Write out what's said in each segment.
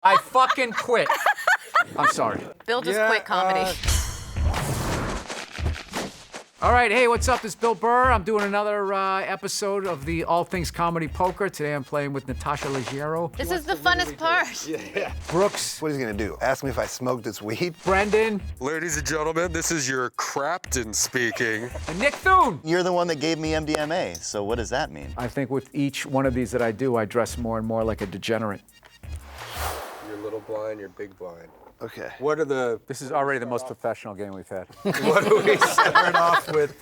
I fucking quit. I'm sorry. Bill just quit comedy. All right, hey, what's up? This is Bill Burr. I'm doing another episode of the All Things Comedy Poker. Today I'm playing with Natasha Leggero. This is the funnest part. Yeah. Brooks. What is he gonna do? Ask me if I smoked this weed? Brendon. Ladies and gentlemen, this is your Crapton speaking. And Nick Thune. You're the one that gave me MDMA, so what does that mean? I think with each one of these that I do, I dress more and more like a degenerate. You're little blind, you're big blind. Okay. What are the, This is already the most professional game we've had. what do we start off with,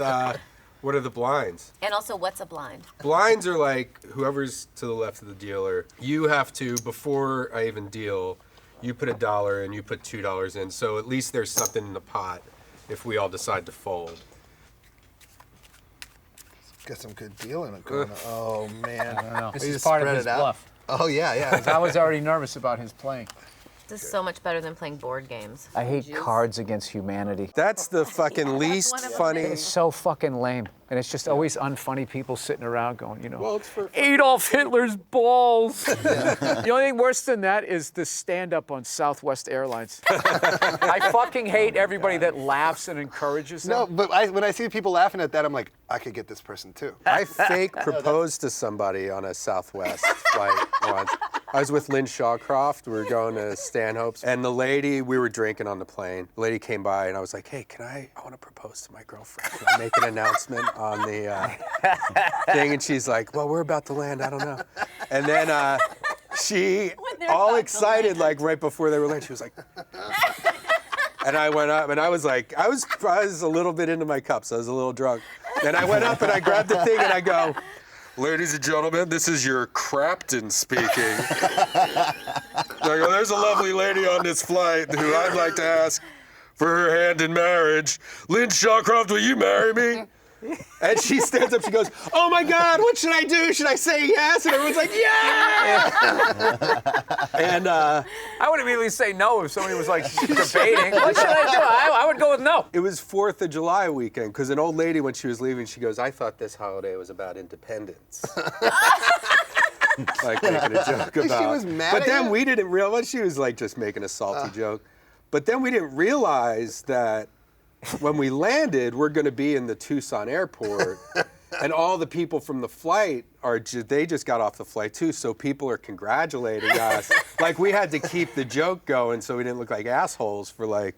what are the blinds? And also, what's a blind? Blinds are like whoever's to the left of the dealer. You have to, before I even deal, you put $1 and you put $2 in, so at least there's something in the pot if we all decide to fold. Got some good dealing going on. Oh, man. This We is just part of spread his it out. bluff. Oh, yeah. I was already nervous about his playing. This is so much better than playing board games. I hate Cards Against Humanity. That's the fucking least one of them. funny. It's so fucking lame. And it's just always unfunny people sitting around going, you know, Well, it's for Adolf Hitler's balls. The only thing worse than that is the stand-up on Southwest Airlines. I fucking hate everybody that laughs and encourages them. No, but when I see people laughing at that, I'm like, I could get this person too. I fake proposed to somebody on a Southwest flight once. I was with Lynn Shawcroft. We were going to Stanhope's, and the lady, we were drinking on the plane. The lady came by, and I was like, hey, I want to propose to my girlfriend. Can I make an announcement on the thing? And she's like, well, we're about to land. I don't know. And then she, they're all about to excited, like right before they were landing, she was like, and I went up, and I was like, I was a little bit into my cups. I was a little drunk. And I went up, and I grabbed the thing, and I go, ladies and gentlemen, this is your Crapton speaking. I go, there's a lovely lady on this flight who I'd like to ask for her hand in marriage. Lynn Shawcroft, will you marry me? And she stands up, she goes, oh my God, what should I do? Should I say yes? And everyone's like, yeah! And I would immediately say no if somebody was like debating. What should I do? I would go with no. it was 4th of July weekend, because an old lady, when she was leaving, she goes, I thought this holiday was about independence. Like making a joke about. She was mad but at then you? we didn't realize, she was like just making a salty joke. But then we didn't realize that when we landed, we're going to be in the Tucson airport, and all the people from the flight they just got off the flight too, so people are congratulating us. Like we had to keep the joke going so we didn't look like assholes for like,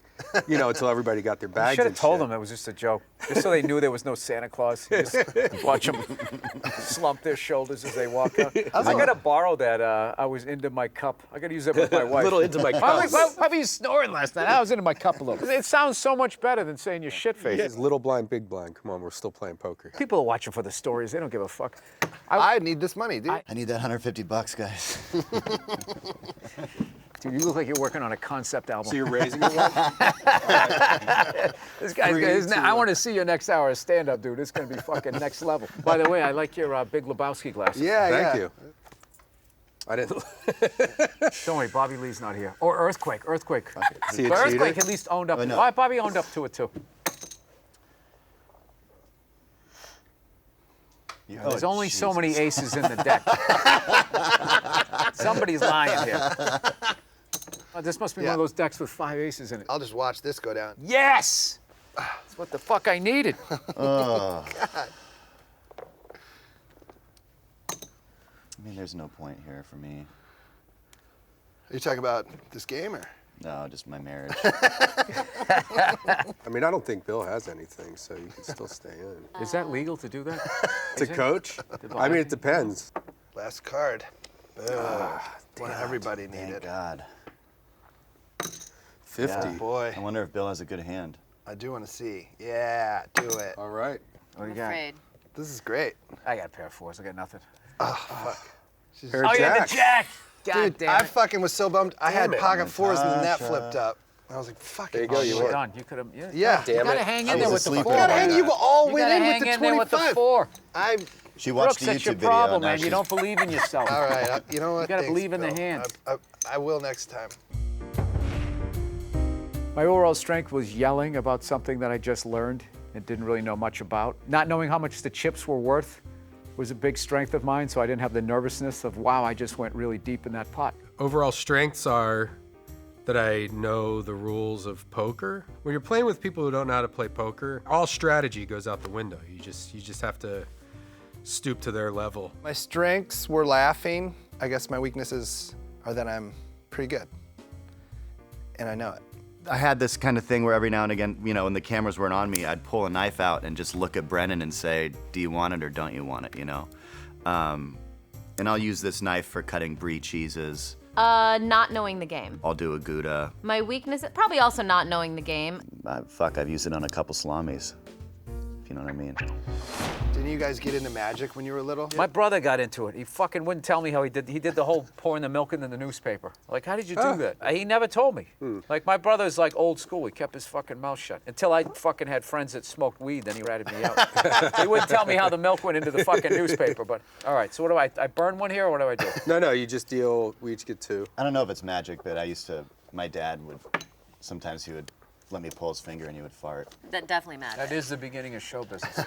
until everybody got their You bags should have and told shit. them it was just a joke, just so they knew there was no Santa Claus. You just watch them slump their shoulders as they walk out. I gotta borrow that. I was into my cup. I gotta use that with my wife. A little into my cup. Probably you snoring last night. I was into my cup a little. It sounds so much better than saying you're shit faced. It's little blind, big blind. Come on, we're still playing poker. People are watching for the stories. They don't give a fuck. I need this money, dude. I need that $150, guys. Dude, you look like you're working on a concept album. So you're raising it one? This guy's, 3, 2, I want to see your next hour of stand-up, dude. It's gonna be fucking next level. By the way, I like your Big Lebowski glasses. Thank you. I didn't. Don't worry, Bobby Lee's not here. Or Earthquake. See a But Earthquake cheater? at least owned up. Oh, no. Why Bobby owned up to it too. There's only so many aces in the deck. Somebody's lying here. Oh, this must be one of those decks with 5 aces in it. I'll just watch this go down. Yes! That's what the fuck I needed. I mean, there's no point here for me. Are you talking about this game or? No, just my marriage. I mean, I don't think Bill has anything, so you can still stay in. Is that legal to do that? To coach? I mean, it depends. Last card. Boom. What everybody Thank needed. God. 50. Yeah. Boy, I wonder if Bill has a good hand. I do want to see. Yeah, do it. All right. What do you I'm got? afraid. This is great. I got a pair of 4s. I got nothing. Pair of Oh, yeah, the jacks. jack! God Dude, damn I it. fucking was so bummed. I had Damn it, pocket 4s and the net Natasha. flipped up. I was like, fuck There it. you go, Oh, you shit. won. Done. You could have. Yeah. You gotta Damn it. hang I in there was with the asleep 4. at God, Yeah. and you all You went gotta in hang with the in there with the 25. 4. She watched Brooks, the that's YouTube your video. problem, now man. You she's- don't believe in yourself. All right, you know what? You gotta Thanks, believe in the Bill. hand. I will next time. My overall strength was yelling about something that I just learned and didn't really know much about. Not knowing how much the chips were worth was a big strength of mine, so I didn't have the nervousness of, wow, I just went really deep in that pot. overall strengths are that I know the rules of poker. When you're playing with people who don't know how to play poker, all strategy goes out the window. You just have to stoop to their level. My strengths were laughing. I guess my weaknesses are that I'm pretty good. And I know it. I had this kind of thing where every now and again, you know, when the cameras weren't on me, I'd pull a knife out and just look at Brendon and say, do you want it or don't you want it, you know? And I'll use this knife for cutting brie cheeses. Not knowing the game. I'll do a Gouda. My weakness, probably also not knowing the game. I've used it on a couple salamis, if you know what I mean. Didn't you guys get into magic when you were little? My brother got into it. He fucking wouldn't tell me how he did. He did the whole pouring the milk into the newspaper. Like, how did you do that? He never told me. Like, my brother's like old school. He kept his fucking mouth shut. Until I fucking had friends that smoked weed, then he ratted me out. He wouldn't tell me how the milk went into the fucking newspaper. But, all right, so what do I burn one here or what do I do? No, you just deal, we each get 2. I don't know if it's magic, but my dad would, sometimes he would let me pull his finger and he would fart. That definitely matters. That is the beginning of show business.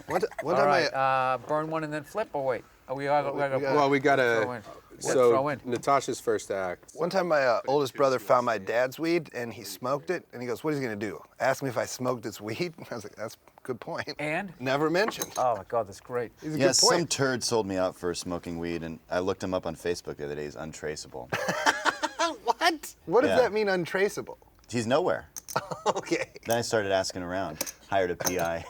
One All time right, burn one and then flip or wait? We gotta Well, we throw gotta, in. so Throw in. Natasha's first act. One time my oldest brother found my dad's weed and he smoked it and he goes, what is he gonna do? Ask me if I smoked his weed? I was like, that's a good point. And? Never mentioned. Oh my God, that's great. He's a Yeah, good some point. turd sold me out for smoking weed, and I looked him up on Facebook the other day. He's untraceable. What? What does Yeah. that mean, untraceable? He's nowhere. Okay. Then I started asking around. Hired a PI.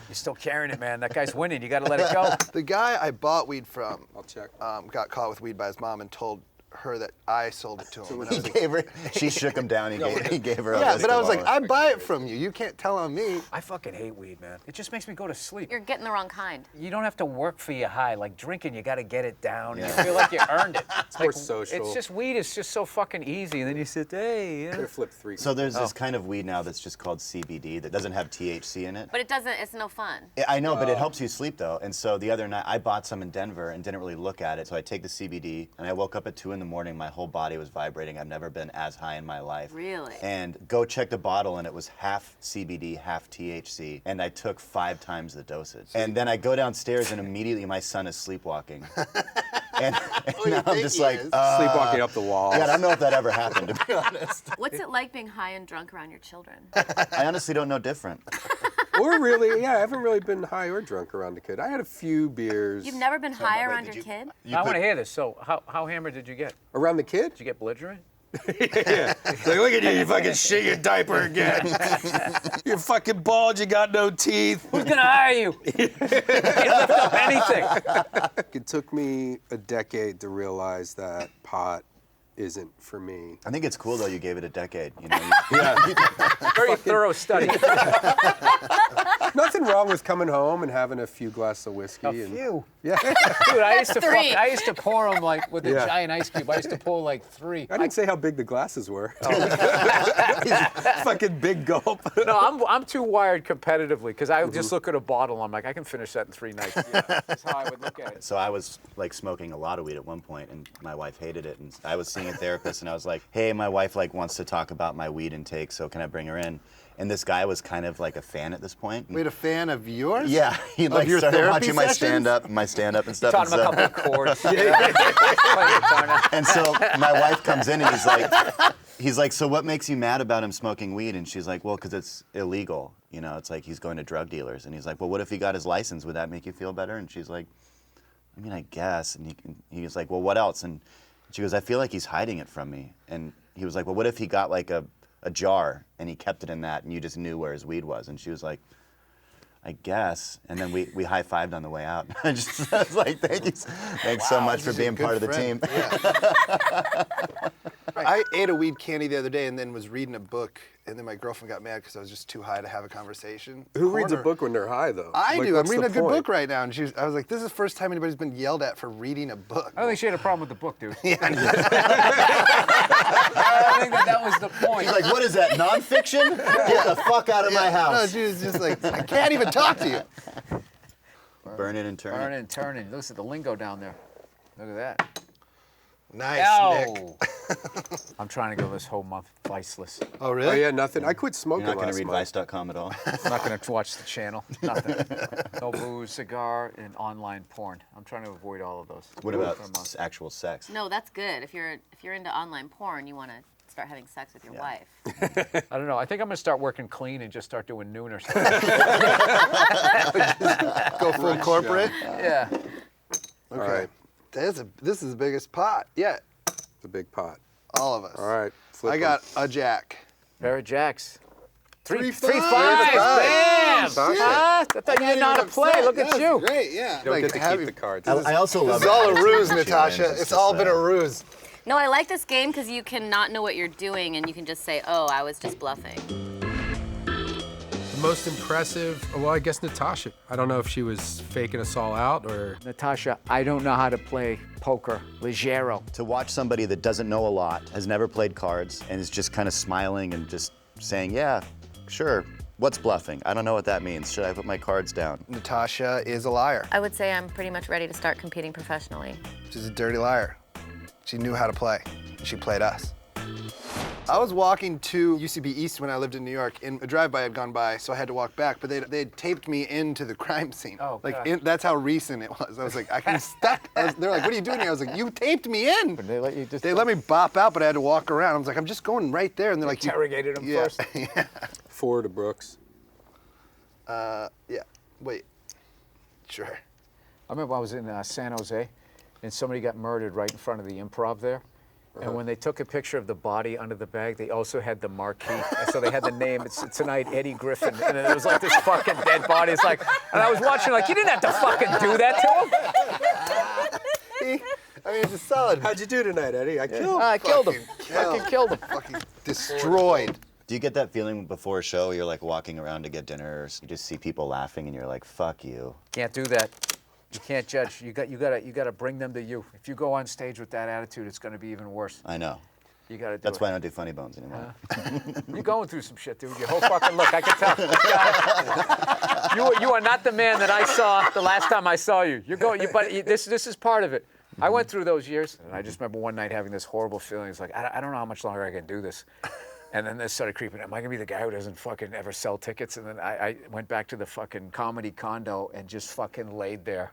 You're still carrying it, man. That guy's winning. You gotta let it go. The guy I bought weed from I'll check. got caught with weed by his mom and told her that I sold it to him. And I He was like, gave her. She shook him down. He gave her. A yeah, list but I of was like, all- I buy it from you. You can't tell on me. I fucking hate weed, man. It just makes me go to sleep. You're getting the wrong kind. You don't have to work for your high. Like drinking, you gotta get it down. You feel like you earned it. It's more social. It's just weed. It's just so fucking easy. And then you sit, hey, Could have flipped 3. So there's this kind of weed now that's just called CBD that doesn't have THC in it. But it doesn't, it's no fun. I know, but it helps you sleep though. And so the other night I bought some in Denver and didn't really look at it. So I take the CBD and I woke up at 2 in the morning. My whole body was vibrating. I've never been as high in my life. Really? And go check the bottle and it was half CBD, half THC. And I took 5 times the dosage. And then I go downstairs and immediately my son is sleepwalking. and you now I'm think just he like, is? Sleepwalking up the wall. God, I don't know if that ever happened, to be honest. What's it like being high and drunk around your children? I honestly don't know different. Or really, I haven't really been high or drunk around a kid. I had a few beers. You've never been high wait, around did your kid? I want to hear this. So, how hammered did you get? Around the kid? Did you get belligerent? Yeah. Like, look at you, you fucking shit your diaper again. You're fucking bald, you got no teeth. Who's gonna hire you? You can't lift up anything. It took me a decade to realize that pot isn't for me. I think it's cool though you gave it a decade. You know, Very thorough study. Nothing wrong with coming home and having a few glasses of whiskey. A few. Yeah. Dude, I used to 3. I used to pour them like with a Yeah. giant ice cube. I used to pour like 3. I didn't say how big the glasses were. Fucking big gulp. No, I'm too wired competitively because I just look at a bottle. I'm like, I can finish that in 3 nights. Yeah, that's how I would look at it. so I was like smoking a lot of weed at one point, and my wife hated it. And I was seeing a therapist, and I was like, "Hey, my wife like wants to talk about my weed intake, so can I bring her in?" And this guy was kind of like a fan at this point. Wait, a fan of yours? Yeah, he like your started therapy watching my sessions? stand up and stuff. Taught And him a so, couple of chords. Playing guitar. and so my wife comes in and he's like, "So what makes you mad about him smoking weed?" And she's like, "Well, because it's illegal. You know, it's like he's going to drug dealers." And he's like, "Well, what if he got his license? Would that make you feel better?" And she's like, "I mean, I guess." And he was like, "Well, what else?" And she goes, "I feel like he's hiding it from me." And he was like, "Well, what if he got like a jar and he kept it in that and you just knew where his weed was?" And she was like, "I guess." And then we high-fived on the way out. I was like, thanks so much for He's a being good part of the team. friend. Yeah. I ate a weed candy the other day and then was reading a book, and then my girlfriend got mad because I was just too high to have a conversation. Who reads a Corner- book when they're high, though? I Like, do. I'm what's reading the a good point? book right now, and I was like, "This is the first time anybody's been yelled at for reading a book." I don't think she had a problem with the book, dude. Yeah. I think that was the point. He's like, "What is that, nonfiction? Get the fuck out of my No, house." she was just like, "I can't even talk to you." Burn it and turn Turning it. and turning. Listen to the lingo down there. Look at that. Nice, Nick. Ow. I'm trying to go this whole month viceless. Oh, Oh really? yeah, nothing. I quit smoking You're not going last to read month. Vice.com at all. I'm not going to watch the channel. Nothing. No booze, cigar, and online porn. I'm trying to avoid all of those. What about For a month. actual sex? No, that's good. If you're into online porn, you want to start having sex with your wife. I don't know. I think I'm going to start working clean and just start doing nooners. Go full corporate? Yeah. Okay. right. This is the biggest pot yet. The big pot. All of us. All right. Flip I 'em. got a jack. Pair of jacks. Three fives. fives. Bam! Shit. Huh? I thought you didn't know how to play. Look at you. Great, yeah. You don't get to keep the cards. I also love This is all a attitude ruse, when she Natasha. wins. It's all been a ruse. No, I like this game because you can not know what you're doing and you can just say, oh, I was just bluffing. The most impressive, well, I guess Natasha. I don't know if she was faking us all out or. Natasha, I don't know how to play poker. Leggero. To watch somebody that doesn't know a lot, has never played cards, and is just kind of smiling and just saying, yeah, sure. What's bluffing? I don't know what that means. Should I put my cards down? Natasha is a liar. I would say I'm pretty much ready to start competing professionally. She's a dirty liar. She knew how to play. She played us. I was walking to UCB East when I lived in New York, and a drive-by had gone by, so I had to walk back. But they had taped me into the crime scene. Oh, like God. that's how recent it was. I was like, I'm stuck. They're like, what are you doing here? I was like, you taped me in. They let you just They let me bop out, but I had to walk around. I was like, I'm just going right there, and they're like, interrogated him yeah, first. yeah. 4 to Brooks. Yeah. Wait. Sure. I remember I was in San Jose, and somebody got murdered right in front of the Improv there. And when they took a picture of the body under the bag, they also had the marquee. And so they had the name. It's tonight, Eddie Griffin. And then it was like this fucking dead body. It's like, and I was watching like, you didn't have to fucking do that to him. I mean, it's a solid. How'd you do tonight, Eddie? I killed. I killed him. Fucking Fucking killed him. Fucking destroyed. Do you get that feeling before a show? You're like walking around to get dinner, or you just see people laughing, and you're like, "Fuck you." Can't do that. You can't judge. You gotta bring them to you. If you go on stage with that attitude, it's gonna be even worse. I know. You gotta do That's it. why I don't do funny bones anymore. You're going through some shit, dude. Your whole fucking look, I can tell. You are not the man that I saw the last time I saw you. This is part of it. I went through those years, and I just remember one night having this horrible feeling. It's like, I don't know how much longer I can do this. And then this started creeping. Am I gonna be the guy who doesn't fucking ever sell tickets? And then I went back to the fucking comedy condo and just fucking laid there.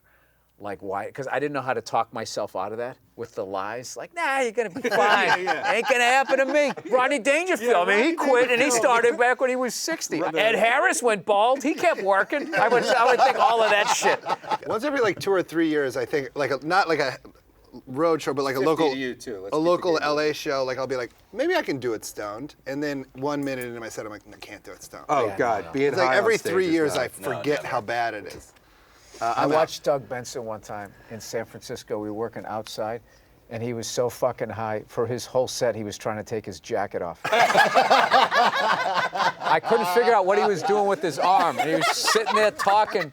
Like, why? Because I didn't know how to talk myself out of that with the lies. Like, nah, you're gonna be fine. Ain't gonna happen to me. Rodney Dangerfield, I mean, he quit and he started back when he was 60. Ed Harris went bald. He kept working. I would think all of that shit. Once every like 2 or 3 years, I think, like not like a road show, but like a 50 local, to you, too. Let's a keep local the game LA show. Like I'll be like, maybe I can do it stoned, and then 1 minute into my set, I'm like, I can't do it stoned. Oh Yeah, God, no. being It's like high every on stage 3 is years, not- I forget how bad it is. I watched Doug Benson one time in San Francisco. We were working outside, and he was so fucking high. For his whole set, he was trying to take his jacket off. I couldn't figure out what he was doing with his arm. And he was sitting there talking,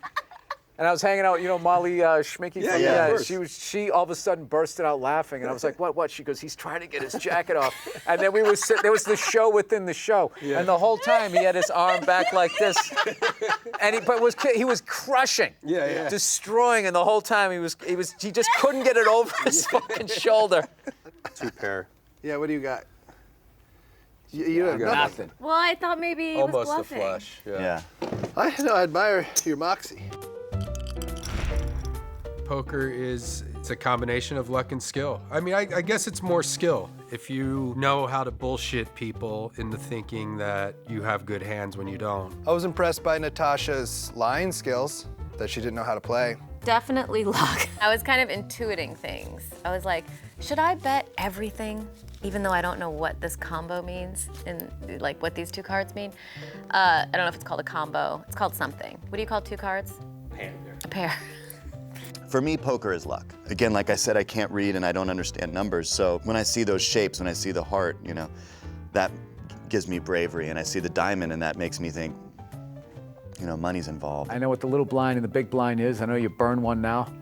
and I was hanging out. You know, Molly Schminky. Yeah, of course. She all of a sudden bursted out laughing, and I was like, "What? She goes, "He's trying to get his jacket off." And then we was there was the show within the show, and the whole time he had his arm back like this, and he was crushing, Yeah. destroying, and the whole time he just couldn't get it over his fucking shoulder. 2 pair. Yeah, what do you got? You have got nothing. Well, I thought maybe he was Almost a bluffing. flush. Yeah. I admire your moxie. Poker it's a combination of luck and skill. I mean, I guess it's more skill. If you know how to bullshit people into thinking that you have good hands when you don't. I was impressed by Natasha's lying skills, that she didn't know how to play. Definitely luck. I was kind of intuiting things. I was like, should I bet everything, even though I don't know what this combo means and like what these 2 cards mean? I don't know if it's called a combo. It's called something. What do you call 2 cards? A pair. For me, poker is luck. Again, like I said, I can't read and I don't understand numbers. So when I see those shapes, when I see the heart, you know, that gives me bravery. And I see the diamond, and that makes me think, you know, money's involved. I know what the little blind and the big blind is. I know you burn one now.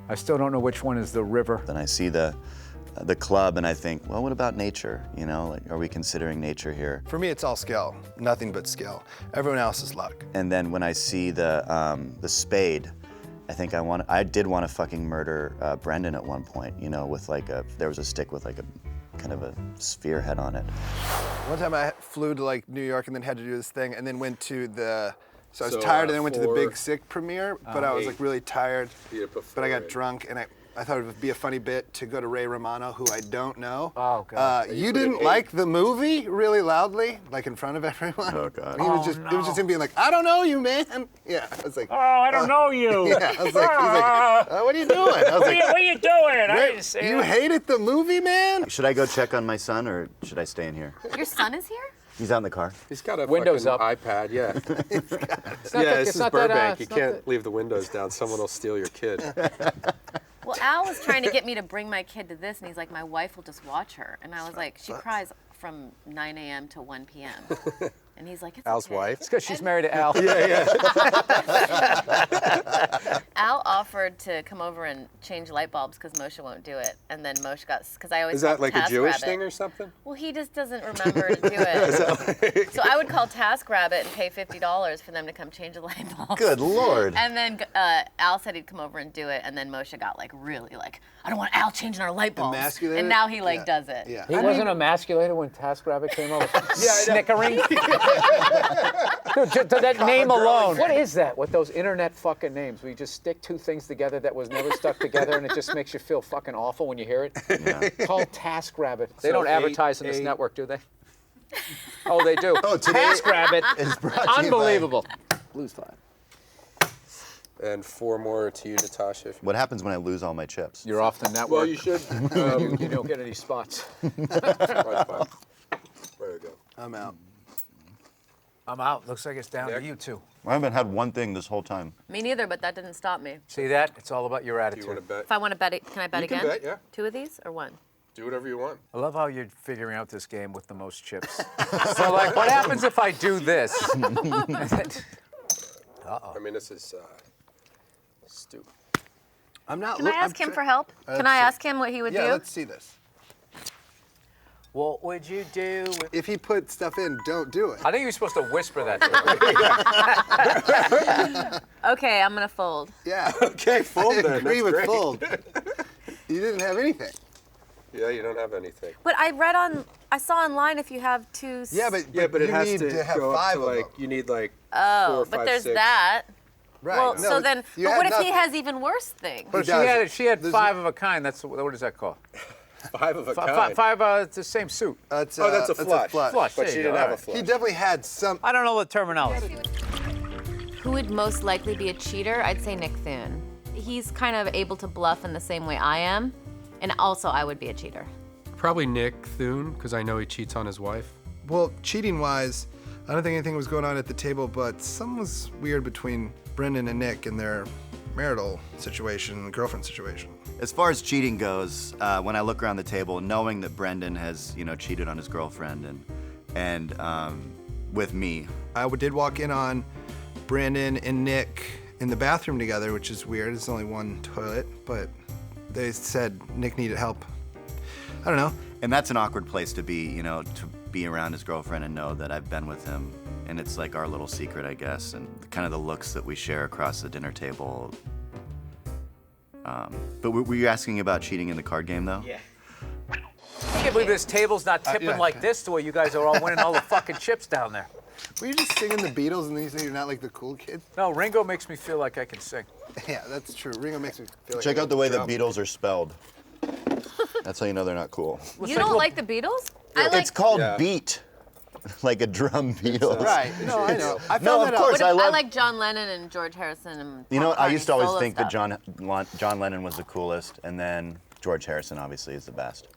I still don't know which one is the river. Then I see the club, and I think, well, what about nature? You know, like, are we considering nature here? For me, it's all skill. Nothing but skill. Everyone else is luck. And then when I see the spade, I think I did want to fucking murder Brendon at one point, you know, with like there was a stick with like a kind of a sphere head on it. One time I flew to like New York and then had to do this thing and then went to the, so I was tired and then went to the Big Sick premiere, but I was like really tired, but I got drunk and I thought it would be a funny bit to go to Ray Romano, who I don't know. Oh, God. You didn't like the movie really loudly, like in front of everyone? Oh, God. He was it was just him being like, I don't know you, man. Yeah, I was like, Oh, I don't know you. yeah, I was like, he's like, what are you doing? I was like, What are you doing? I "Ray, didn't say you that." hated the movie, man? Should I go check on my son, or should I stay in here? Your son is here? He's out in the car. He's got a Windows fucking up. iPad, yeah. not Yeah, that- this it's is not that, Burbank. You it's not can't that- leave the windows down. Someone will steal your kid. Well, Al was trying to get me to bring my kid to this, and he's like, my wife will just watch her. And I was like, she cries from 9 a.m. to 1 p.m. And he's like, it's Al's okay. wife. It's because she's married to Al. Al offered to come over and change light bulbs because Moshe won't do it. And then Moshe got, because I always Is that call like a Jewish TaskRabbit. thing or something? Well, he just doesn't remember to do it. So I would call TaskRabbit and pay $50 for them to come change the light bulbs. Good Lord. And then Al said he'd come over and do it, and then Moshe got like really like, I don't want Al changing our light bulbs. Emasculated? And now he like Yeah. does it. Yeah. He wasn't emasculated when TaskRabbit came over. Snickering. Dude, to that name alone. What is that with those internet fucking names? We just stick two things together that was never stuck together, and it just makes you feel fucking awful when you hear it. Called TaskRabbit. They So don't advertise in this eight- network, do they? Oh, they do. Oh, today TaskRabbit. is brought to you by Unbelievable. Blues 5. And 4 more to you, Natasha. if you- What happens when I lose all my chips? You're off the network. Well, you should. You don't get any spots. Fine. There we go. I'm out. I'm out. Looks like it's down to Nick? you two. I haven't had one thing this whole time. Me neither, but that didn't stop me. See that? It's all about your Do attitude. you want to bet? If I want to bet it, can I bet You can again? bet, yeah. 2 of these or 1? Do whatever you want. I love how you're figuring out this game with the most chips. So, like, what happens if I do this? I mean, this is stupid. I'm not. Can I ask him for help? Can I ask him what he would Yeah, do? let's see this. What would you do? If he put stuff in, don't do it. I think you're supposed to whisper that to him. Okay, I'm gonna fold. Yeah. Okay, fold I then. agree That's with great. fold. You didn't have anything. Yeah, you don't have anything. But I saw online if you have 2. Yeah, but Yeah, but it you has need to have go 5 up of to them. like, you need like Oh, 4, but 5, there's 6. that. Right. Well, No, so then, you but had what if he nothing. has even worse things? But if does. she had There's- 5 of a kind, that's what is that called? 5 of a Five, kind. five it's the same suit. That's Oh, that's a flush. Flush. But there she you didn't go, have all a right. flush. He definitely had some. I don't know the terminology. Who would most likely be a cheater? I'd say Nick Thune. He's kind of able to bluff in the same way I am, and also I would be a cheater. Probably Nick Thune, because I know he cheats on his wife. Well, cheating-wise, I don't think anything was going on at the table, but something was weird between Brendon and Nick in their marital situation, girlfriend situation. As far as cheating goes, when I look around the table, knowing that Brendon has, cheated on his girlfriend and with me, I did walk in on Brendon and Nick in the bathroom together, which is weird. It's only one toilet, but they said Nick needed help. I don't know. and that's an awkward place to be, to be around his girlfriend and know that I've been with him, and it's like our little secret, I guess, and kind of the looks that we share across the dinner table. But were you asking about cheating in the card game, though? Yeah. I can't believe this table's not tipping yeah. like this the way you guys are all winning all the fucking chips down there. Were you just singing the Beatles and then you say you're not like the cool kid? No, Ringo makes me feel like I can sing. Yeah, that's true. Ringo makes me feel like Check I out the way the drop. Beatles are spelled. That's how you know they're not cool. You don't like the Beatles? I like. It's called Yeah. beat, like a drum Beatles. Right. No, I know. I found No, that of out. course. What if- I I love- like John Lennon and George Harrison and. You know what? Paul I used to McCartney always solo think that stuff. John Lennon was the coolest, and then George Harrison obviously is the best.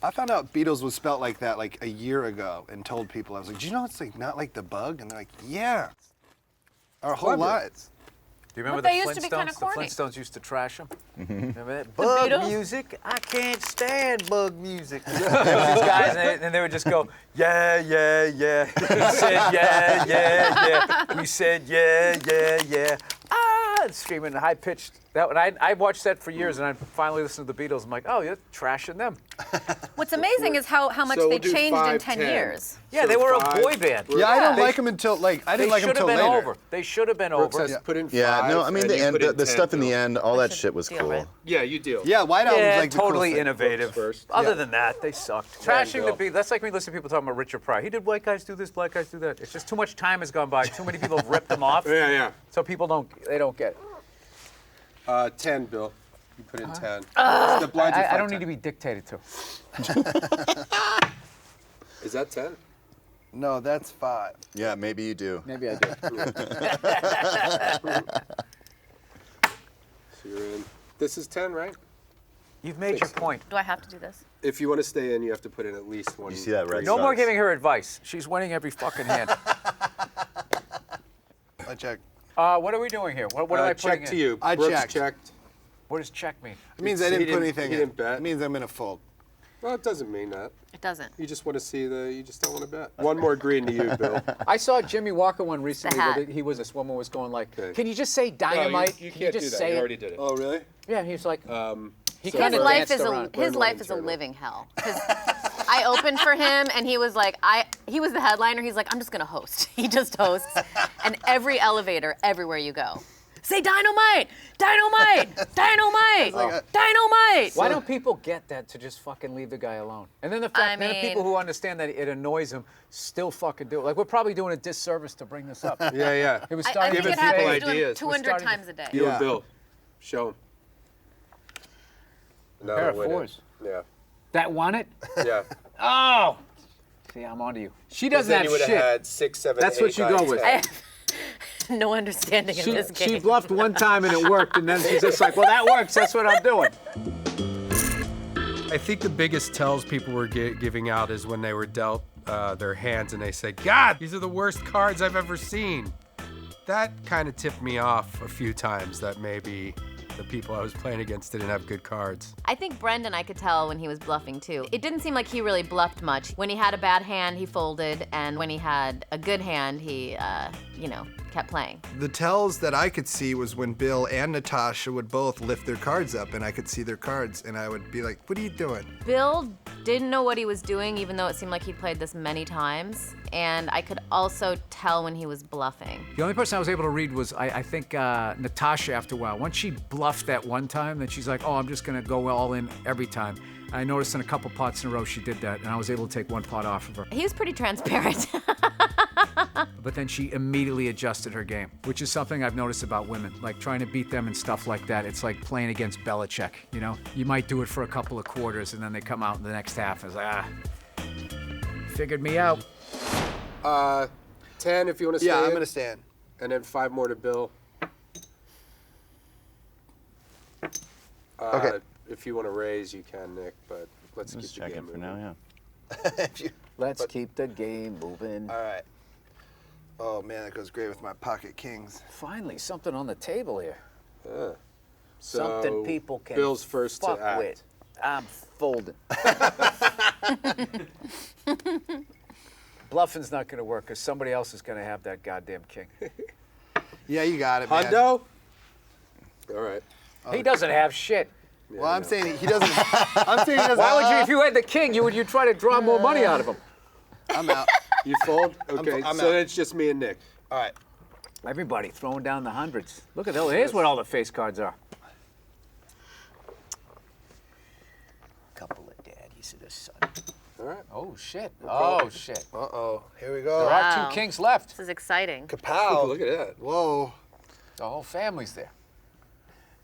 I found out Beatles was spelt like that like a year ago and told people, I was like, do you know it's like not like the bug? And they're like, yeah. Our whole Clever. lives. Do you remember But the they used to be kinda Flintstones? The corny. Flintstones used to trash them. Remember that? Beatles? Bug music? I can't stand bug music. These guys, and they would just go, yeah, yeah, yeah. We said, yeah, yeah, yeah. We said, yeah, yeah, yeah. Ah, screaming high-pitched I watched that for years, and I finally listened to the Beatles. I'm like, oh, you're trashing them. What's amazing is how much So they we'll do changed in 5, 10 10. years. Yeah, So they were a 5. boy band. Yeah, I don't Yeah. like them until I They didn't like them should have until been later. over. They should have been Brooks over. has put in 5. Yeah, no, I mean and the you end, put in the 10, stuff in the Bill. end, all that should shit was deal, cool. right? Yeah, you deal. Yeah, White Album's Yeah, like the coolest totally thing. innovative. First. Other Yeah. than that, they sucked. Right, Trashing the Bill. Beatles. That's like when you listen to people talking about Richard Pryor. He did white guys do this, black guys do that. It's just too much time has gone by. Too many people have ripped them off. Yeah. So people don't get it. 10, Bill. You put in 10. The blinds are I don't 5, need to 10. be dictated to. Is that 10? No, that's 5. Yeah, maybe you do. Maybe I do. So you're in. This is 10, right? You've made your point. Do I have to do this? If you want to stay in, you have to put in at least one. You see that, Rex? No more Sucks. giving her advice. She's winning every fucking hand. I checked. What are we doing here? What am I putting check to in? you. I Brooks checked. checked. What does check mean? It means He I didn't put didn't- anything he in. didn't bet. It means I'm in a fold. Well, it doesn't mean that. It doesn't. You just want to see you just don't want to bet. One more green to you, Bill. I saw Jimmy Walker one recently. hat. Where this woman was going like, Okay. "Can you just say dynamite? you Can can't just do that. say You it?" already did it. Oh, really? Yeah, he was like, he so kind His of life danced is around. his life is a living hell. 'Cause I opened for him, and he was like, he was the headliner. He's like, I'm just gonna host. He just hosts, and every elevator, everywhere you go, say dynamite, dynamite, dynamite, dynamite. Why don't people get that to just fucking leave the guy alone? And then the fact then the people mean- who understand that it annoys him still fucking do it. Like we're probably doing a disservice to bring this up. Yeah. It was I starting think to it people happens ideas. to him We're 200 starting to- times a day. You Yeah. and Bill. Show him. Another Pair of winner. fours. Yeah. That won it? Yeah. Oh! See, I'm onto you. She doesn't Then have you would have shit. had 6, 7, That's 8, what you 9, go with. 10. No understanding of this game. She bluffed one time and it worked, and then she's just like, well, that works. That's what I'm doing. I think the biggest tells people were giving out is when they were dealt their hands and they said, God, these are the worst cards I've ever seen. That kind of tipped me off a few times that maybe the people I was playing against didn't have good cards. I think Brendon, I could tell when he was bluffing too. It didn't seem like he really bluffed much. When he had a bad hand, he folded, and when he had a good hand, he, kept playing. The tells that I could see was when Bill and Natasha would both lift their cards up, and I could see their cards, and I would be like, what are you doing? Bill didn't know what he was doing, even though it seemed like he'd played this many times, and I could also tell when he was bluffing. The only person I was able to read was, I think, Natasha after a while. Once she bluffed that one time, then she's like, oh, I'm just going to go all in every time. I noticed in a couple pots in a row she did that, and I was able to take one pot off of her. He was pretty transparent. But then she immediately adjusted her game, which is something I've noticed about women. Like trying to beat them and stuff like that. It's like playing against Belichick, you know? You might do it for a couple of quarters, and then they come out in the next half and it's like, figured me out. 10 if you want to stay Yeah, I'm in, going to stand. and then 5 more to Bill. Okay. If you want to raise, you can, Nick, but let's Just keep the check game it for moving. now, yeah. Let's keep the game moving. All right. Oh, man, that goes great with my pocket kings. Finally, something on the table here. So Something people can Bill's first fuck to act. with. I'm folding. Bluffing's not going to work because somebody else is going to have that goddamn king. Yeah, you got it, man. Hundo? All right. He doesn't have shit. Well, I'm saying he doesn't. I'm saying he doesn't. Why would you, if you had the king, you'd try to draw more money out of him. I'm out. You fold? Okay, I'm so out. then it's just me and Nick. All right. Everybody throwing down the hundreds. Look at that. Here's what all the face cards are. Couple of daddies and a son. All right. Oh, shit. Oh, shit. Uh-oh. Here we There go. are Wow. 2 kings left. This is exciting. Kapow. Look at that. Whoa. The whole family's there.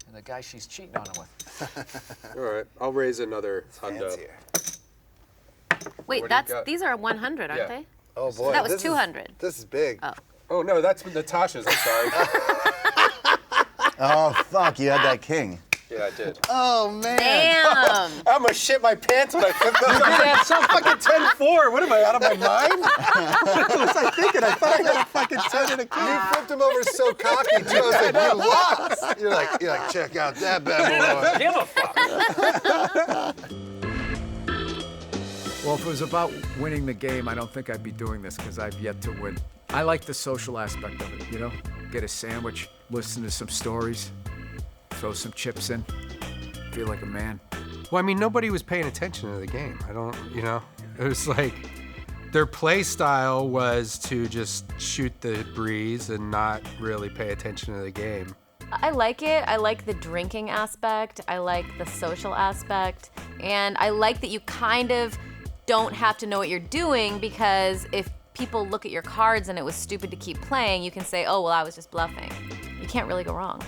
And the guy she's cheating on him with. All right. I'll raise another Hundo. Fancier. Wait, What do you got? these are 100, aren't Yeah. they? Oh, boy. That was this is- 200. This is big. Oh. Oh, no, that's Natasha's. I'm sorry. Oh, fuck, you had that king. Yeah, I did. Oh, man. Damn. I'm gonna shit my pants when I flip those. That's some fucking 10-4. What am I, out of my mind? What was I thinking? I thought I had a fucking 10 and a king. You flipped him over so cocky, too. I was like, you lost. You're like, check out that bad boy. Give a fuck. Well, if it was about winning the game, I don't think I'd be doing this because I've yet to win. I like the social aspect of it, you know? Get a sandwich, listen to some stories, throw some chips in, feel like a man. Well, I mean, nobody was paying attention to the game. It was like their play style was to just shoot the breeze and not really pay attention to the game. I like it. I like the drinking aspect. I like the social aspect. And I like that you kind of don't have to know what you're doing, because if people look at your cards and it was stupid to keep playing, you can say, oh, well, I was just bluffing. You can't really go wrong.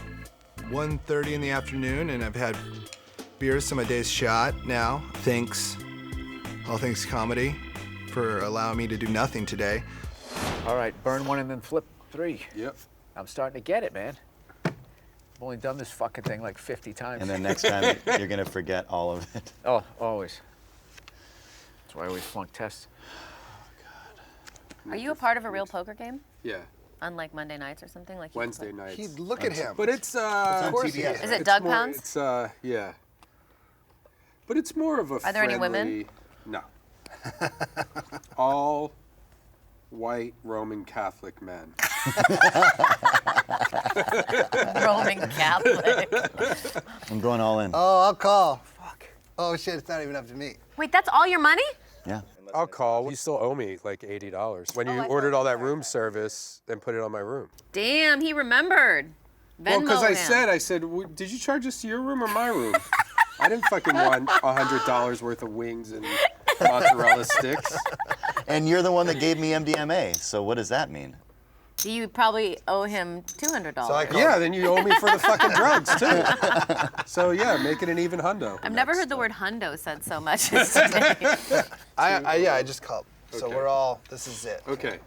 1:30 in the afternoon, and I've had beers, so my day's shot now. Thanks, All Things Comedy, for allowing me to do nothing today. All right, burn one and then flip 3. Yep. I'm starting to get it, man. I've only done this fucking thing like 50 times. And then next time you're gonna forget all of it. Oh, always. That's why I always flunk tests. Are you a part of a real poker game? Yeah. Unlike Monday nights or something? Like Wednesday nights. He, look at him. But it's on course TBS. he Is it Doug more, Pounds? It's yeah. But it's more of a Are there any women? No. All white Roman Catholic men. Roman Catholic. I'm going all in. Oh, I'll call. Fuck. Oh shit, it's not even up to me. Wait, that's all your money? Yeah. I'll call. You still owe me like $80 when you ordered all that room service and put it on my room. Damn, he remembered. Well, Venmo because him. I said, did you charge us to your room or my room? I didn't fucking want $100 worth of wings and mozzarella sticks. And you're the one that gave me MDMA, so what does that mean? You probably owe him $200. So I called. Yeah, then you owe me for the fucking drugs too. So yeah, make it an even hundo. I've never heard the word hundo said so much as today. I just called. So Okay. we're all, this is it. Okay.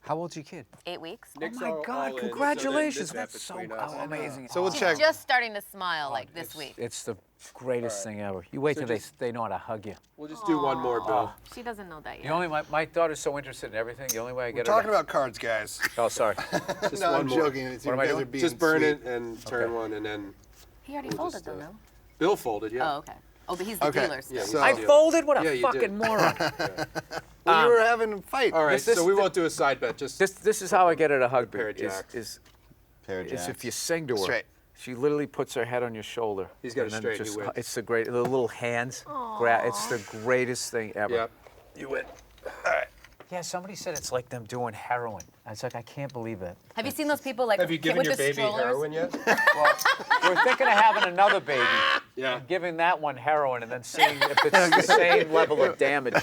How old's your kid? 8 weeks. Oh my God, congratulations. That's so amazing. So we'll She's check. just starting to smile like this week. It's the greatest thing ever. You wait So till just- they know how to hug you. We'll just do one more, Bill. She doesn't know that The yet. only my daughter's so interested in everything. The only way I get We're her. talking about cards, guys. Oh, sorry. Just No, one I'm more. joking. It's What am I you guys doing? are being Just burn sweet. it and turn Okay. one, and then He already We'll folded just, them, though. Bill folded. Yeah. Oh, okay. Oh, but he's the Okay. dealer. So. Yeah, he's So- I deal. folded? What a Yeah, you fucking did. moron. Well, you were having a fight. All right. This- So we won't do a side bet. Just This is how I get her to hug me. Pair of jacks. Is Pair of jacks. if you sing to her. Straight. She literally puts her head on your shoulder. He's got and it then straight, he wins. It's the great, the little hands. It's the greatest thing ever. Yep. You win. Yeah, somebody said it's like them doing heroin. I was like, I can't believe it. Have you seen those people like Have you given with your the baby strollers? heroin yet? We're thinking of having another baby. Yeah. And giving that one heroin and then seeing if it's the same level of damage.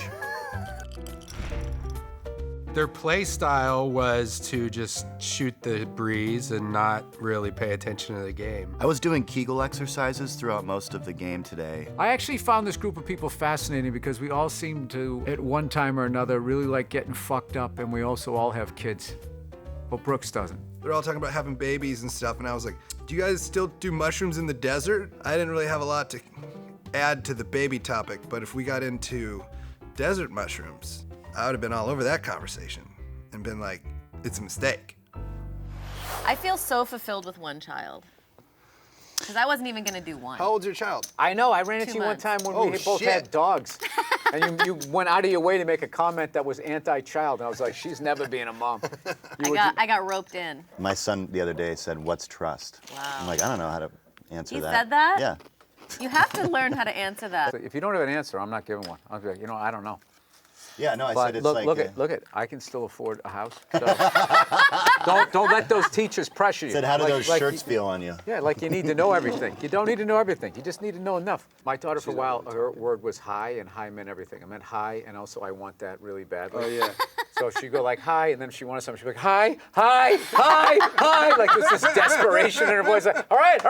Their play style was to just shoot the breeze and not really pay attention to the game. I was doing Kegel exercises throughout most of the game today. I actually found this group of people fascinating because we all seem to, at one time or another, really like getting fucked up, and we also all have kids. But Brooks doesn't. They're all talking about having babies and stuff, and I was like, do you guys still do mushrooms in the desert? I didn't really have a lot to add to the baby topic, but if we got into desert mushrooms, I would have been all over that conversation and been like, it's a mistake. I feel so fulfilled with one child. Because I wasn't even going to do one. How old's your child? I know, I ran into 2 you one months. time when Oh, we both shit. had dogs. And you went out of your way to make a comment that was anti-child. And I was like, she's never being a mom. I got roped in. My son the other day said, "What's trust?" Wow. I'm like, I don't know how to answer He that. said that? Yeah. You have to learn how to answer that. If you don't have an answer, I'm not giving one. I'll be like, I don't know. Yeah, no, I But said it's look, like. look at, I can still afford a house. So don't let those teachers pressure you. Said, how do Like- those like shirts you- feel on you? Yeah, like you need to know everything. You don't need to know everything. You just need to know enough. My daughter, for a while, her word was hi, and hi meant everything. I meant hi, and also I want that really badly. Oh yeah. So she'd go like hi, and then if she wanted something, she'd be like hi, hi, hi, hi. Like there's this desperation in her voice. Like, all right,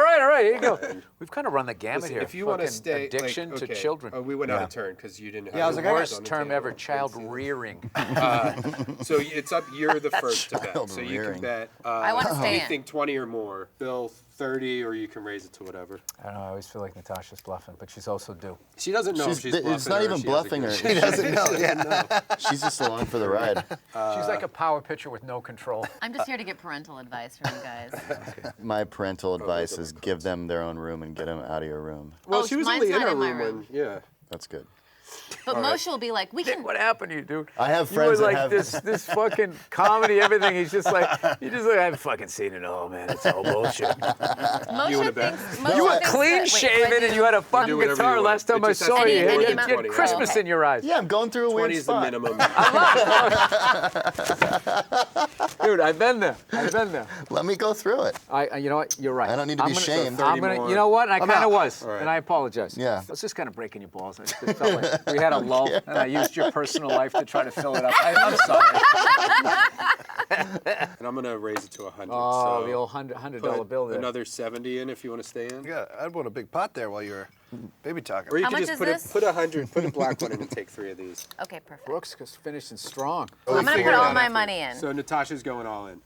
here you go. We've kind of run the gamut Listen, here. if you want to Fucking stay addiction like, to okay. children. Oh, we went out of turn because you didn't have Yeah, I was your like, words worst on the term table. ever, child Didn't see that. rearing. So it's up. You're the first to bet. Child So you can rearing. bet. I wanna stay in. anything 20 or more. Bill 30, or you can raise it to whatever. I don't know, I always feel like Natasha's bluffing, but she's also due. She doesn't know if she's bluffing. It's not or even she has a bluffing her. good- She doesn't know, yeah. She's just along for the ride. She's like a power pitcher with no control. I'm just here to get parental advice from you guys. My parental advice is give them their own room and get them out of your room. Well, Oh, she was mine's only in not her in my room room. when. Yeah. That's good. But Moshe will be like, we Dick, can. what happened to you, dude? I have You friends were that like have this fucking comedy, everything. He's just like, I haven't fucking seen it all, man. It's all bullshit. Moshe You wanna bet? thinks. Moshe You were thinks clean that- wait, shaven do I and you had a fucking Do whatever you guitar want. last time It I just has saw to be you. any You amount- had Christmas okay. in your eyes. Yeah, I'm going through a 20 weird is the spot. minimum. Dude, I've been there. I've been there. Let me go through it. You know what? You're right. I don't need to be shamed. I'm gonna, 30 more. you know what? I kind of out. was, All right. and I apologize. Yeah. I was just kind of breaking your balls. I just felt like we had a lull, and I used your personal life to try to fill it up. I'm sorry. And I'm gonna raise it to 100. Oh, so the old $100 put bill there. another 70 in if you want to stay in. Yeah, I'd want a big pot there while you were baby talking. Or you How could much just is this? put 100, put a black one in and take 3 of these. Okay, perfect. Brooks is finishing strong. I'm gonna figure put it all out my after. money in. So Natasha's going all in.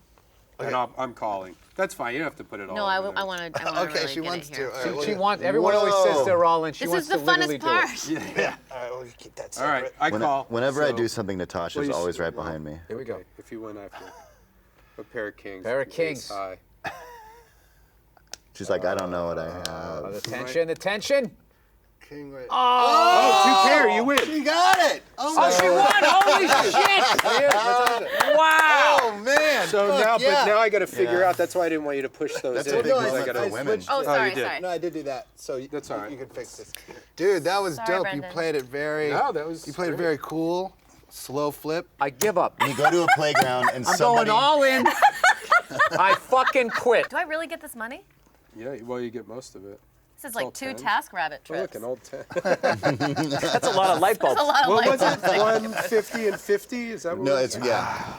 And I'm calling. That's fine. You don't have to put it all No, in I there. want to. Okay, really she get wants it here. to. All right, She wants. Everyone always says they're all in. She This wants is the to literally funnest do it. part. Yeah. All right, we'll keep that All right, separate. I call. Whenever I so- do something, Natasha's Well, you always s- right behind me. Here we go. Okay, if you win, I have to. A pair of kings. Pair of ace kings. high. She's like, I don't know what I Oh, have. the tension, the tension. King right. Oh, 2 pair, you win. She got it. Oh, Oh, she won! Holy shit! Wow! Oh man. So Fuck, now, yeah. but now I got to figure Yeah. out. That's why I didn't want you to push those That's in. a big because moment I gotta- for women. Oh, you sorry, did. sorry. No, I did do that. So That's all right. You can fix this. Dude, that was Sorry, dope. Brendon. You played it very. No, that was You played it great. very cool. Slow flip. I give up. You go to a playground and I'm somebody. going all in. I fucking quit. Do I really get this money? Yeah, well, you get most of it. This is all like 2 10. TaskRabbit Oh, look, trips. an old 10. That's a lot of light bulbs. That's a lot of What light was it? bulbs. 150 and 50? Is that what No, it it's was? yeah.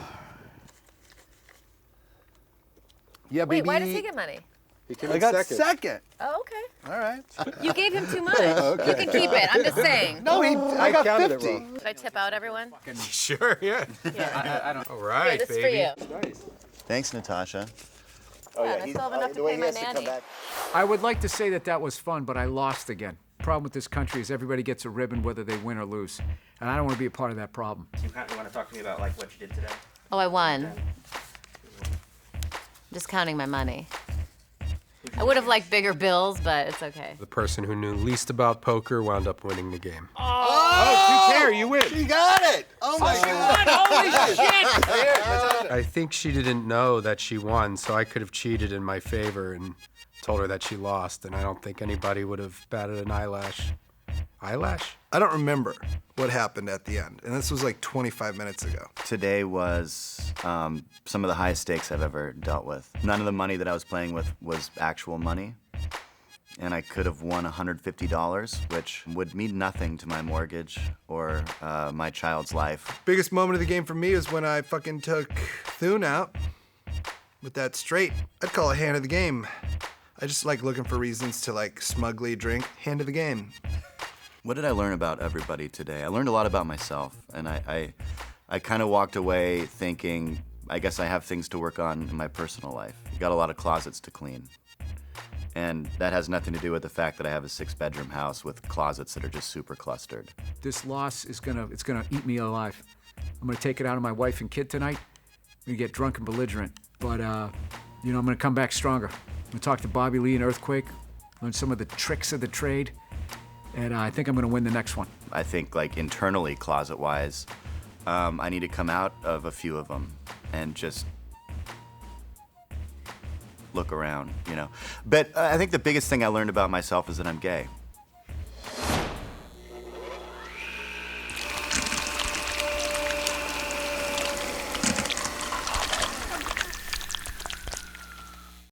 Yeah, Wait, baby. why does he get money? He came I in got second. second. Oh, okay. All right. You gave him too much. You can keep it. I'm just saying. No, I got counted it 50. wrong. Should I tip out everyone? Sure, yeah. Yeah. I don't. All right, Here, this is for baby. you. Nice. Thanks, Natasha. Yeah, and I still have enough to pay my nanny. I would like to say that was fun, but I lost again. Problem with this country is everybody gets a ribbon whether they win or lose, and I don't want to be a part of that problem. You want to talk to me about like what you did today? Oh, I won. Just counting my money. I would have liked bigger bills, but it's okay. The person who knew least about poker wound up winning the game. Oh, 2 pair, you win. You got it. Oh my God. Holy shit! I think she didn't know that she won, so I could have cheated in my favor and told her that she lost, and I don't think anybody would have batted an eyelash. Eyelash? I don't remember what happened at the end, and this was like 25 minutes ago. Today was some of the highest stakes I've ever dealt with. None of the money that I was playing with was actual money. And I could have won $150, which would mean nothing to my mortgage or my child's life. Biggest moment of the game for me was when I fucking took Thune out with that straight. I'd call it hand of the game. I just like looking for reasons to like smugly drink. Hand of the game. What did I learn about everybody today? I learned a lot about myself, and I kind of walked away thinking, I guess I have things to work on in my personal life. Got a lot of closets to clean. And that has nothing to do with the fact that I have a 6-bedroom house with closets that are just super clustered. This loss is gonna eat me alive. I'm gonna take it out on my wife and kid tonight. I'm gonna get drunk and belligerent, but I'm gonna come back stronger. I'm gonna talk to Bobby Lee and Earthquake, learn some of the tricks of the trade, and I think I'm gonna win the next one. I think like internally, closet-wise, I need to come out of a few of them and just look around, But I think the biggest thing I learned about myself is that I'm gay.